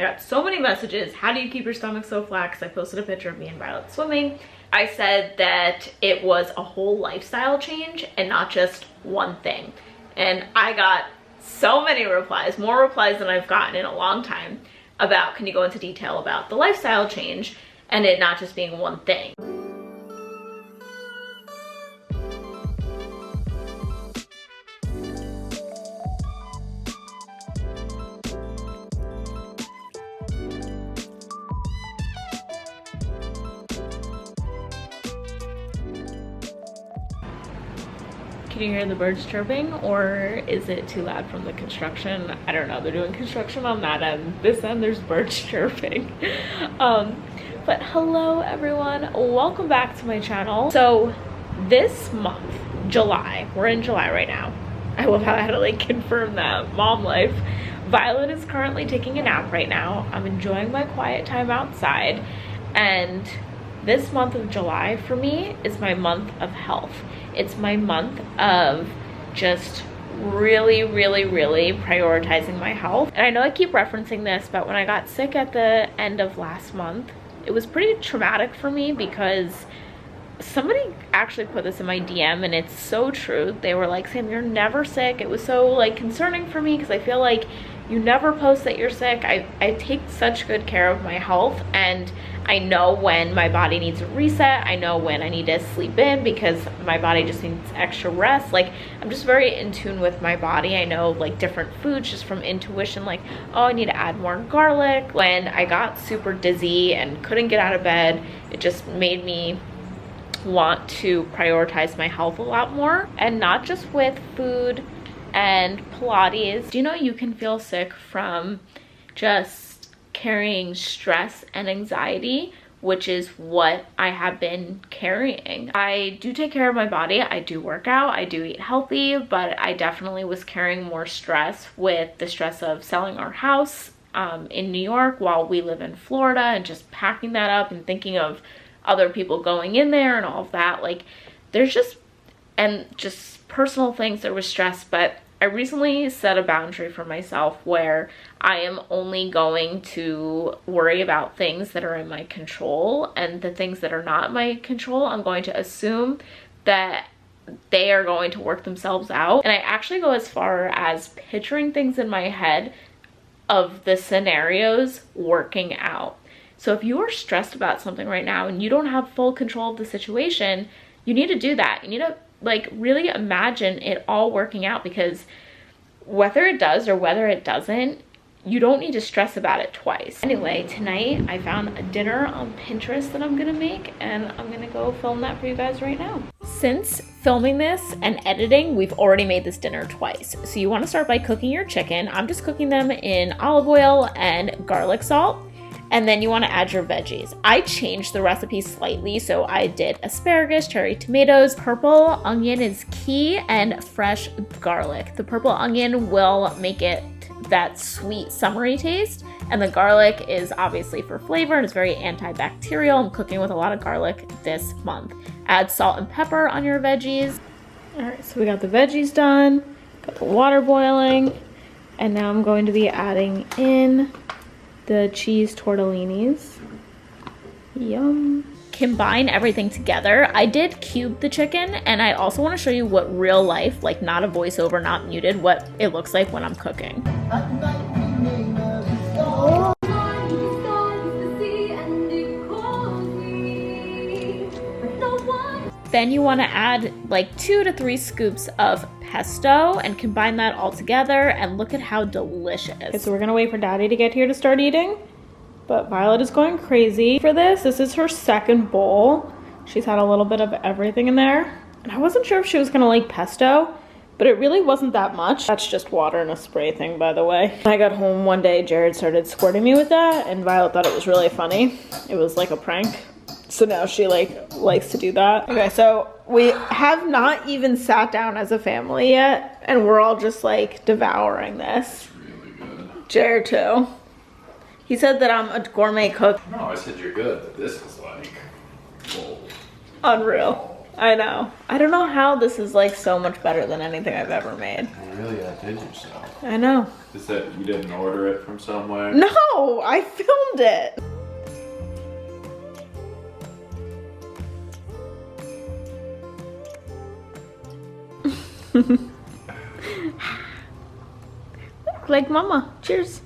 got so many messages. How do you keep your stomach so flat? Because I posted a picture of me and Violet swimming. I said that it was a whole lifestyle change and not just one thing. And I got so many replies, more replies than I've gotten in a long time, about can you go into detail about the lifestyle change and it not just being one thing. Can you hear the birds chirping, or is it too loud from the construction? I don't know, they're doing construction on that end. This end, there's birds chirping. But hello everyone, welcome back to my channel. So this month, July, we're in July right now. I love how I had to like confirm that, mom life. Violet is currently taking a nap right now. I'm enjoying my quiet time outside, and this month of July for me is my month of health. It's my month of just really prioritizing my health. And I know I keep referencing this, but when I got sick at the end of last month, it was pretty traumatic for me because somebody actually put this in my DM, and it's so true. They were like, Sam, you're never sick. It was so like concerning for me because I feel like you never post that you're sick. I take such good care of my health, and I know when my body needs a reset. I know when I need to sleep in because my body just needs extra rest. Like, I'm just very in tune with my body. I know like different foods just from intuition, like, oh, I need to add more garlic. When I got super dizzy and couldn't get out of bed, it just made me want to prioritize my health a lot more, and not just with food and Pilates. Do you know you can feel sick from just carrying stress and anxiety, which is what I have been carrying. I do take care of my body. I do work out. I do eat healthy, but I definitely was carrying more stress with the stress of selling our house in New York while we live in Florida, and just packing that up and thinking of other people going in there and all of that. Like, there's just personal things. There was stress, but I recently set a boundary for myself where I am only going to worry about things that are in my control, and the things that are not in my control, I'm going to assume that they are going to work themselves out. And I actually go as far as picturing things in my head of the scenarios working out. So if you are stressed about something right now and you don't have full control of the situation, you need to do that. You need to like really imagine it all working out, because whether it does or whether it doesn't, you don't need to stress about it twice. Anyway, tonight I found a dinner on Pinterest that I'm gonna make, and I'm gonna go film that for you guys right now. Since filming this and editing, we've already made this dinner twice. So you wanna start by cooking your chicken. I'm just cooking them in olive oil and garlic salt. And then you want to add your veggies. I changed the recipe slightly, so I did asparagus, cherry tomatoes, purple onion is key, and fresh garlic. The purple onion will make it that sweet summery taste, and the garlic is obviously for flavor and it's very antibacterial. I'm cooking with a lot of garlic this month. Add salt and pepper on your veggies. All right, so we got the veggies done, got the water boiling, and now I'm going to be adding in the cheese tortellinis. Yum. Combine everything together. I did cube the chicken, and I also want to show you what real life, like not a voiceover, not muted, what it looks like when I'm cooking. Then you want to add like 2 to 3 scoops of pesto and combine that all together, and look at how delicious. Okay, so we're gonna wait for Daddy to get here to start eating, but Violet is going crazy for this. This is her second bowl. She's had a little bit of everything in there, and I wasn't sure if she was gonna like pesto, but it really wasn't that much. That's just water and a spray thing, by the way. When I got home one day, Jared started squirting me with that, and Violet thought it was really funny. It was like a prank. So now she likes to do that. Okay, so we have not even sat down as a family yet, and we're all just like devouring this. Really good. Jared too. He said that I'm a gourmet cook. No, I said you're good, but this is like, whoa. Unreal. I know. I don't know how this is like so much better than anything I've ever made. You really outdid yourself. I know. Is that you didn't order it from somewhere? No, I filmed it. Like mama. Cheers.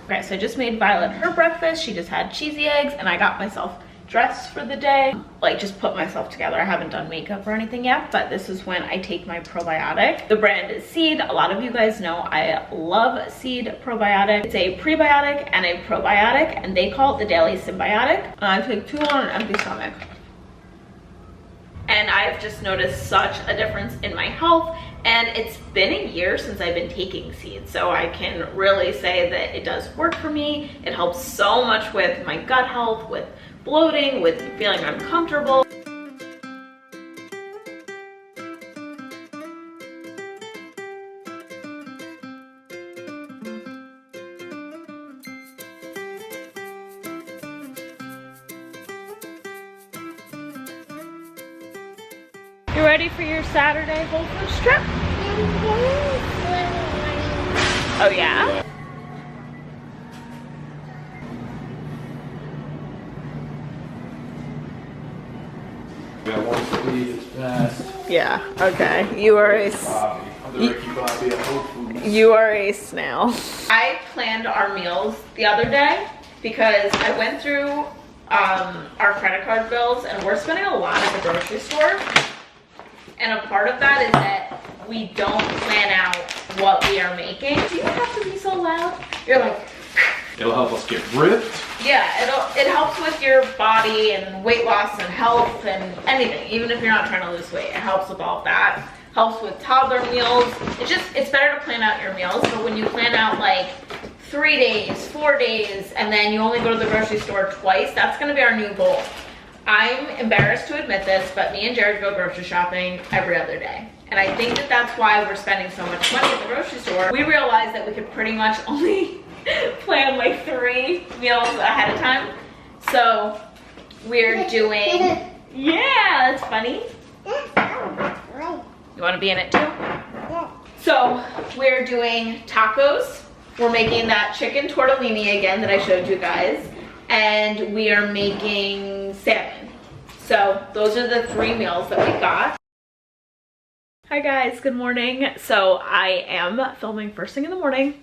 Okay, so I just made Violet her breakfast. She just had cheesy eggs, and I got myself dressed for the day. Like, just put myself together. I haven't done makeup or anything yet, but this is when I take my probiotic. The brand is Seed. A lot of you guys know I love Seed probiotic. It's a prebiotic and a probiotic, and they call it the Daily Symbiotic. I take 2 on an empty stomach. And I've just noticed such a difference in my health, and it's been a year since I've been taking Seed, so I can really say that it does work for me. It helps so much with my gut health, with bloating, with feeling uncomfortable. You ready for your Saturday Whole Foods trip? Oh yeah? Got one for these fast. Yeah, okay. You are a Bobby. I'm the Ricky Bobby at Whole Foods. You are a snail. I planned our meals the other day because I went through our credit card bills, and we're spending a lot at the grocery store. And a part of that is that we don't plan out what we are making. Do you have to be so loud? You're like, It'll help us get ripped. yeah, it helps with your body and weight loss and health and anything. Even if you're not trying to lose weight, it helps with all of that. Helps with toddler meals. It's better to plan out your meals. But when you plan out like 3 days, 4 days, and then you only go to the grocery store twice, that's gonna be our new goal. I'm embarrassed to admit this, but me and Jared go grocery shopping every other day. And I think that that's why we're spending so much money at the grocery store. We realized that we could pretty much only plan like 3 meals ahead of time. So we're doing, yeah, that's funny. You wanna be in it too? So we're doing tacos. We're making that chicken tortellini again that I showed you guys. And we are making salmon. So those are the 3 meals that we got. Hi guys, good morning. So I am filming first thing in the morning.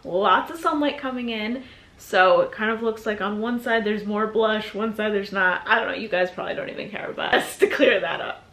Lots of sunlight coming in. So it kind of looks like on one side there's more blush, one side there's not. I don't know, you guys probably don't even care, but just to clear that up.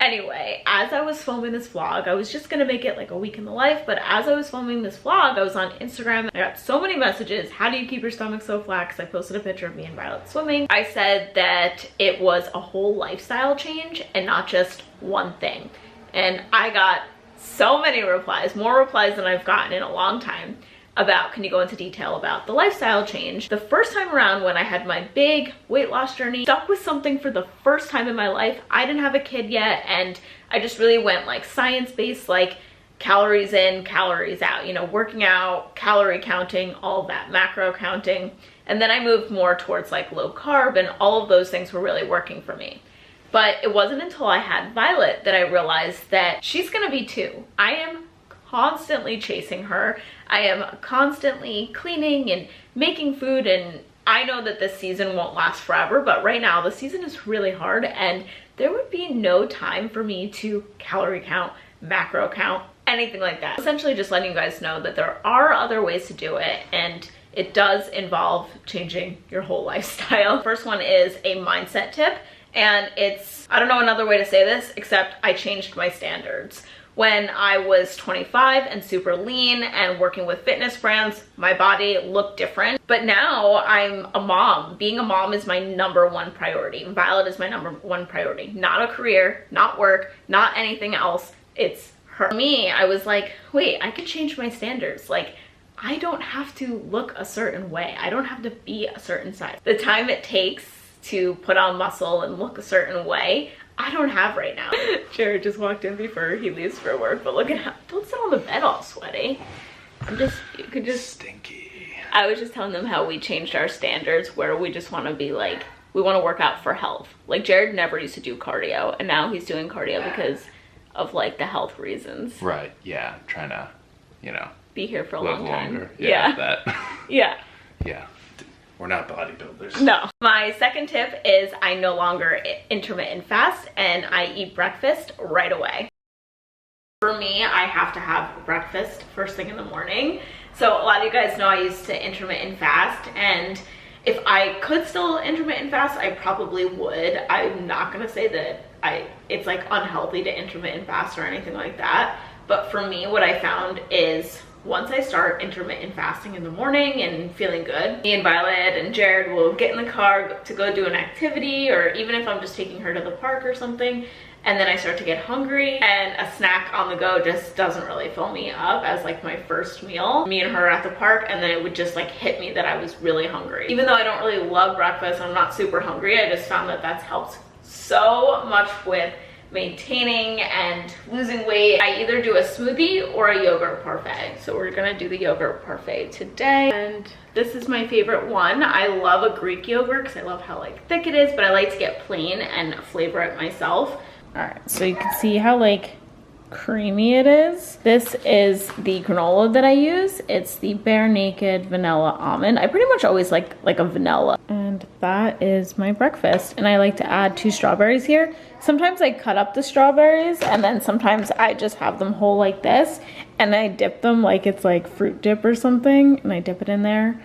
Anyway, as I was filming this vlog, I was just gonna make it like a week in the life, but as I was filming this vlog, I was on Instagram. I got so many messages. How do you keep your stomach so flat? Because I posted a picture of me and Violet swimming. I said that it was a whole lifestyle change and not just one thing. And I got so many replies, more replies than I've gotten in a long time, about, can you go into detail about the lifestyle change? The first time around when I had my big weight loss journey, stuck with something for the first time in my life. I didn't have a kid yet, and I just really went like science-based, like calories in, calories out, you know, working out, calorie counting, all that, macro counting. And then I moved more towards like low carb, and all of those things were really working for me. But it wasn't until I had Violet that I realized that she's gonna be 2. I am constantly chasing her. I am constantly cleaning and making food, and I know that this season won't last forever, but right now the season is really hard, and there would be no time for me to calorie count, macro count, anything like that. Essentially just letting you guys know that there are other ways to do it, and it does involve changing your whole lifestyle. First one is a mindset tip, and it's, I don't know another way to say this, except I changed my standards. When I was 25 and super lean and working with fitness brands, my body looked different. But now I'm a mom. Being a mom is my #1 priority. Violet is my #1 priority. Not a career, not work, not anything else. It's her. For me, I was like, wait, I could change my standards. Like, I don't have to look a certain way. I don't have to be a certain size. The time it takes to put on muscle and look a certain way, I don't have right now. Jared just walked in before he leaves for work, but look at how, don't sit on the bed all sweaty. You could just stinky. I was just telling them how we changed our standards where we just want to be like, we want to work out for health. Like Jared never used to do cardio, and now he's doing cardio because of like the health reasons. Right, yeah, trying to, you know, be here for a live long time. longer. Yeah, that. Yeah. Yeah. We're not bodybuilders. No. My second tip is I no longer intermittent fast and I eat breakfast right away. For me, I have to have breakfast first thing in the morning. So a lot of you guys know I used to intermittent fast, and if I could still intermittent fast, I probably would. I'm not gonna say that it's like unhealthy to intermittent fast or anything like that. But for me, what I found is once I start intermittent fasting in the morning and feeling good, me and Violet and Jared will get in the car to go do an activity, or even if I'm just taking her to the park or something, and then I start to get hungry, and a snack on the go just doesn't really fill me up as like my first meal. Me and her at the park, and then it would just like hit me that I was really hungry. Even though I don't really love breakfast, I'm not super hungry, I just found that that's helped so much with maintaining and losing weight. I either do a smoothie or a yogurt parfait. So we're gonna do the yogurt parfait today. And this is my favorite one. I love a Greek yogurt because I love how like thick it is, but I like to get plain and flavor it myself. All right, so you can see how like creamy it is. This is the granola that I use. It's the Bare Naked Vanilla Almond. I pretty much always like a vanilla. And that is my breakfast. And I like to add 2 strawberries here. Sometimes I cut up the strawberries, and then sometimes I just have them whole like this, and I dip them like it's like fruit dip or something, and I dip it in there,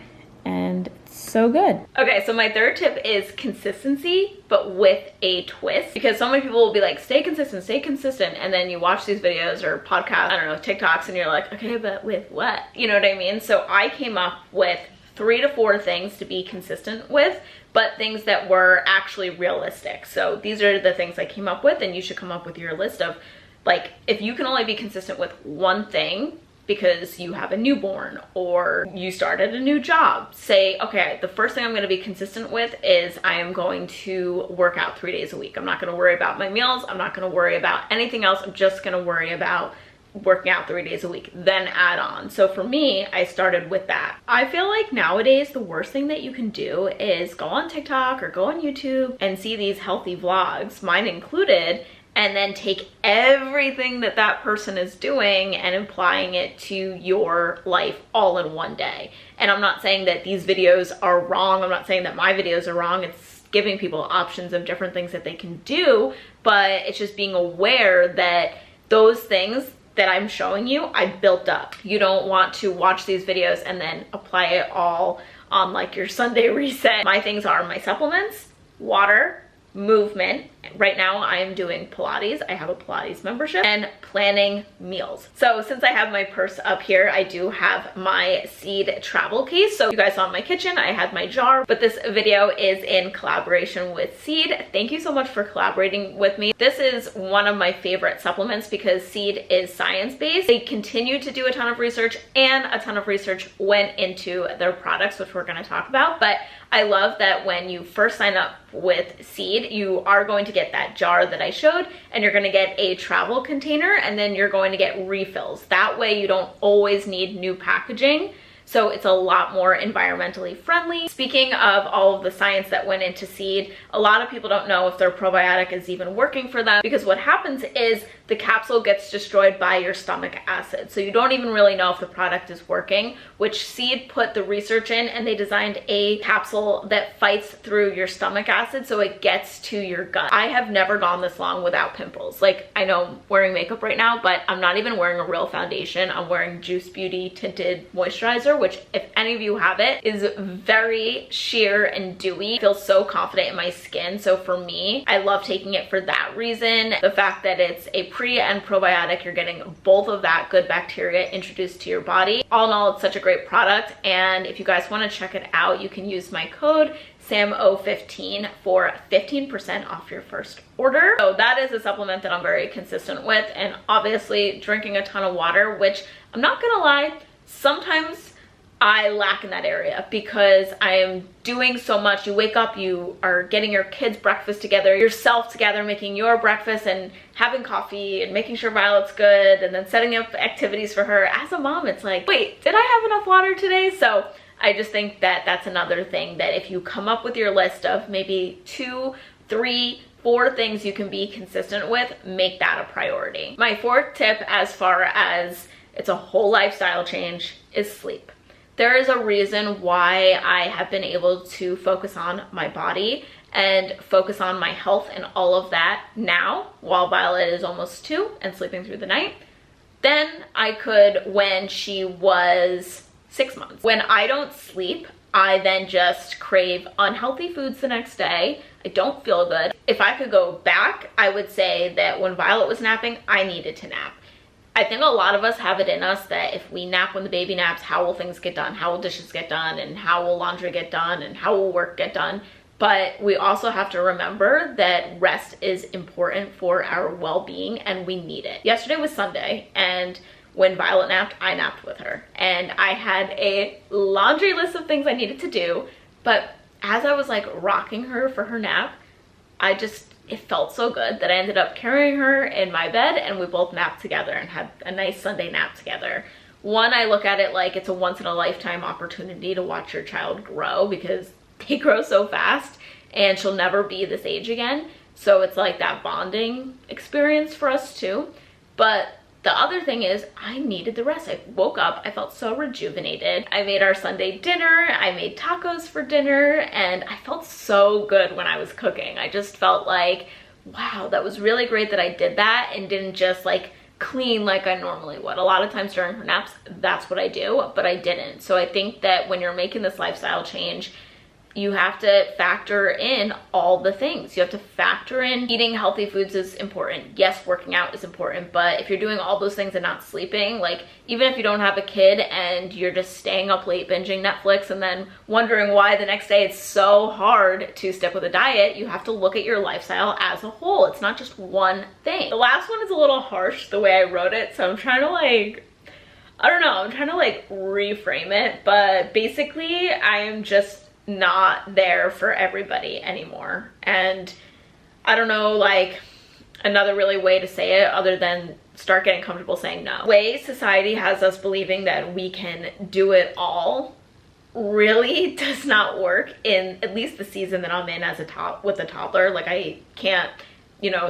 and it's so good. Okay, so my third tip is consistency, but with a twist, because so many people will be like, stay consistent, and then you watch these videos or podcasts, I don't know, TikToks, and you're like, okay, but with what? You know what I mean? So I came up with 3 to 4 things to be consistent with, but things that were actually realistic. So these are the things I came up with, and you should come up with your list of, like, if you can only be consistent with one thing because you have a newborn or you started a new job, say, okay, the first thing I'm gonna be consistent with is I am going to work out 3 days a week. I'm not gonna worry about my meals. I'm not gonna worry about anything else. I'm just gonna worry about working out 3 days a week, then add on. So for me, I started with that. I feel like nowadays the worst thing that you can do is go on TikTok or go on YouTube and see these healthy vlogs, mine included, and then take everything that that person is doing and applying it to your life all in one day. And I'm not saying that these videos are wrong. I'm not saying that my videos are wrong. It's giving people options of different things that they can do, but it's just being aware that those things that I'm showing you, I built up. You don't want to watch these videos and then apply it all on like your Sunday reset. My things are my supplements, water, movement. Right now I am doing Pilates. I have a Pilates membership, and planning meals. So since I have my purse up here, I do have my Seed travel case. So you guys saw in my kitchen, I had my jar, but this video is in collaboration with Seed. Thank you so much for collaborating with me. This is one of my favorite supplements because Seed is science-based. They continue to do a ton of research, and a ton of research went into their products, which we're gonna talk about. But I love that when you first sign up with Seed, you are going to get that jar that I showed, and you're gonna get a travel container, and then you're going to get refills. That way you don't always need new packaging. So it's a lot more environmentally friendly. Speaking of all of the science that went into Seed, a lot of people don't know if their probiotic is even working for them, because what happens is the capsule gets destroyed by your stomach acid. So you don't even really know if the product is working, which Seed put the research in, and they designed a capsule that fights through your stomach acid so it gets to your gut. I have never gone this long without pimples. Like, I know I'm wearing makeup right now, but I'm not even wearing a real foundation. I'm wearing Juice Beauty Tinted Moisturizer, which if any of you have it, is very sheer and dewy. I feel so confident in my skin. So for me, I love taking it for that reason. The fact that it's a pre and probiotic, you're getting both of that good bacteria introduced to your body. All in all, it's such a great product. And if you guys want to check it out, you can use my code SAMO15 for 15% off your first order. So that is a supplement that I'm very consistent with. And obviously drinking a ton of water, which I'm not gonna lie, sometimes I lack in that area because I am doing so much. You wake up, you are getting your kids' breakfast together, yourself together, making your breakfast and having coffee and making sure Violet's good, and then setting up activities for her. As a mom, it's like, wait, did I have enough water today? So I just think that that's another thing that if you come up with your list of maybe 2, 3, 4 things you can be consistent with, make that a priority. My 4th tip, as far as it's a whole lifestyle change, is sleep. There is a reason why I have been able to focus on my body and focus on my health and all of that now, while Violet is almost 2 and sleeping through the night, than I could when she was 6 months. When I don't sleep, I then just crave unhealthy foods the next day. I don't feel good. If I could go back, I would say that when Violet was napping, I needed to nap. I think a lot of us have it in us that if we nap when the baby naps, how will things get done? How will dishes get done? And how will laundry get done? And how will work get done? But we also have to remember that rest is important for our well-being and we need it. Yesterday was Sunday, and when Violet napped, I napped with her. And I had a laundry list of things I needed to do, but as I was like rocking her for her nap, it felt so good that I ended up carrying her in my bed and we both napped together and had a nice Sunday nap together. One, I look at it like it's a once in a lifetime opportunity to watch your child grow because they grow so fast and she'll never be this age again. So it's like that bonding experience for us too. But the other thing is I needed the rest. I woke up, I felt so rejuvenated. I made our Sunday dinner, I made tacos for dinner, and I felt so good when I was cooking. I just felt like, wow, that was really great that I did that and didn't just like clean like I normally would. A lot of times during her naps, that's what I do, but I didn't. So I think that when you're making this lifestyle change, you have to factor in all the things. You have to factor in eating healthy foods is important. Yes, working out is important, but if you're doing all those things and not sleeping, like even if you don't have a kid and you're just staying up late binging Netflix and then wondering why the next day it's so hard to stick with a diet, you have to look at your lifestyle as a whole. It's not just one thing. The last one is a little harsh the way I wrote it, so I'm trying to I'm trying to reframe it, but basically I am just not there for everybody anymore. And I don't know another really way to say it other than start getting comfortable saying no. The way society has us believing that we can do it all really does not work in at least the season that I'm in as with a toddler. Like I can't,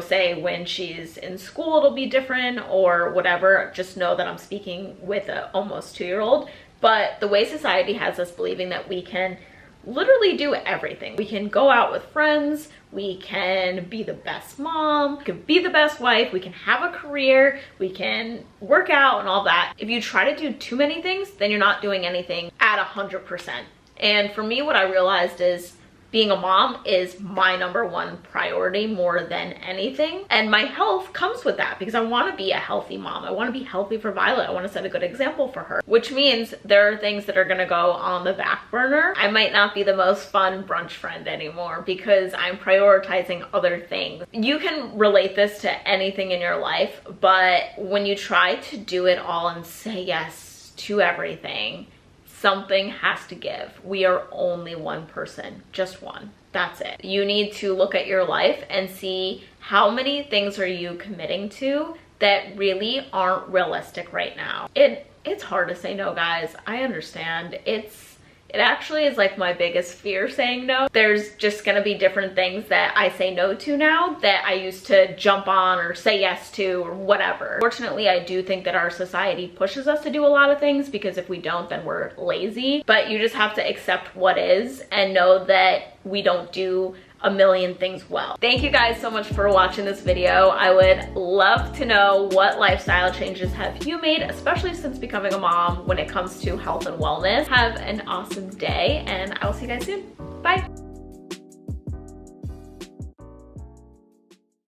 say when she's in school it'll be different or whatever. Just know that I'm speaking with an almost 2-year-old. But the way society has us believing that we can literally do everything. We can go out with friends, we can be the best mom, we can be the best wife, we can have a career, we can work out and all that. If you try to do too many things, then you're not doing anything at 100%. And for me, what I realized is being a mom is my #1 priority more than anything. And my health comes with that because I want to be a healthy mom. I want to be healthy for Violet. I want to set a good example for her, which means there are things that are going to go on the back burner. I might not be the most fun brunch friend anymore because I'm prioritizing other things. You can relate this to anything in your life, but when you try to do it all and say yes to everything, something has to give. We are only one person, just one. That's it. You need to look at your life and see how many things are you committing to that really aren't realistic right now. It's hard to say no, guys. I understand. It actually is my biggest fear, saying no. There's just gonna be different things that I say no to now that I used to jump on or say yes to or whatever. Fortunately, I do think that our society pushes us to do a lot of things because if we don't, then we're lazy. But you just have to accept what is and know that we don't do a million things well. Thank you guys so much for watching this video. I would love to know what lifestyle changes have you made, especially since becoming a mom when it comes to health and wellness. Have an awesome day and I will see you guys soon. Bye.